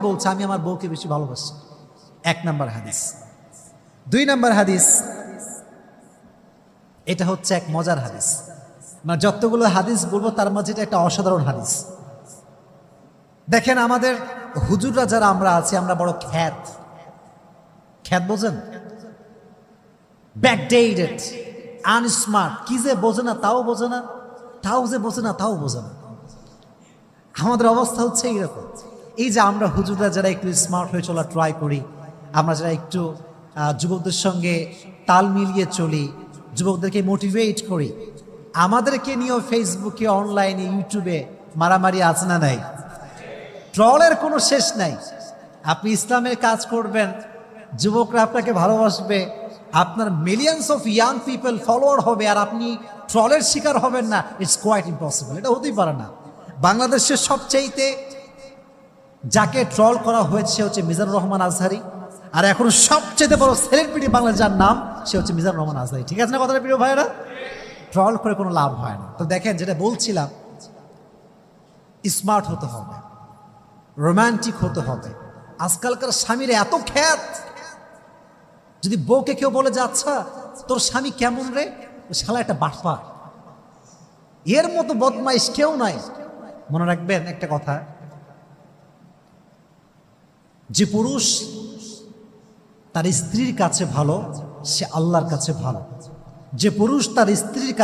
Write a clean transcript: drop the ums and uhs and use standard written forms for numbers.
বলছে আমি আমার বউকে বেশি ভালোবাসি। 1 নাম্বার হাদিস। 2 নাম্বার হাদিস, এটা হচ্ছে এক মজার হাদিস, মানে যতগুলো হাদিস বলবো তার মাঝে এটা একটা অসাধারণ হাদিস। দেখেন আমাদের হুজুররা যারা আমরা আছি, আমরা বড় খ্যাত বোঝেন, ব্যাকডেটেড, আনস্মার্ট, কি যে বোঝে না তাও বোঝে না, তাও যে বোঝে না তাও বোঝে না। আমাদের অবস্থা হচ্ছে এইরকম। এই যে আমরা হুজুররা যারা একটু স্মার্ট হয়ে চলা ট্রাই করি, আমরা যারা একটু যুবকদের সঙ্গে তাল মিলিয়ে চলি, যুবকদেরকে মোটিভেট করি, আমাদেরকে নিয়েও ফেসবুকে, অনলাইনে, ইউটিউবে মারামারি আছে না নাই? ট্রলের কোনো শেষ নাই। আপনি ইসলামের কাজ করবেন, যুবকরা আপনাকে ভালোবাসবে, আপনার millions of young people follower হবে, আর আপনি ট্রলের শিকার হবেন না। ইটস কোয়াইট ইম্পসিবল, এটা হতেই পারে না। বাংলাদেশের সবচেয়েতে যাকে ট্রল করা হয়েছে সে হচ্ছে মিজানুর রহমান আজহারি, আর এখন সবচেয়ে বড় সেলিব্রিটি বাংলার যার নাম সে হচ্ছে মিজানুর রহমান আজহারি। ঠিক আছে না কথাটা প্রিয় ভাইয়েরা? ট্রল করে কোনো লাভ হয় না। তো দেখেন, যেটা বলছিলাম, স্মার্ট হতে হবে, রোমান্টিক হতে হবে। আজকালকার স্বামীরা এত খ্যাত, যদি বউকে কেউ বলে যে আচ্ছা তোর স্বামী কেমন রে, শালা একটা বাটপা, এর মতো বদমাইশ কেউ নাই। মনে রাখবেন একটা কথা, যে পুরুষ তার স্ত্রীর কাছে ভালো সে আল্লাহর কাছে ভালো। যে পুরুষ তার স্ত্রীর কাছে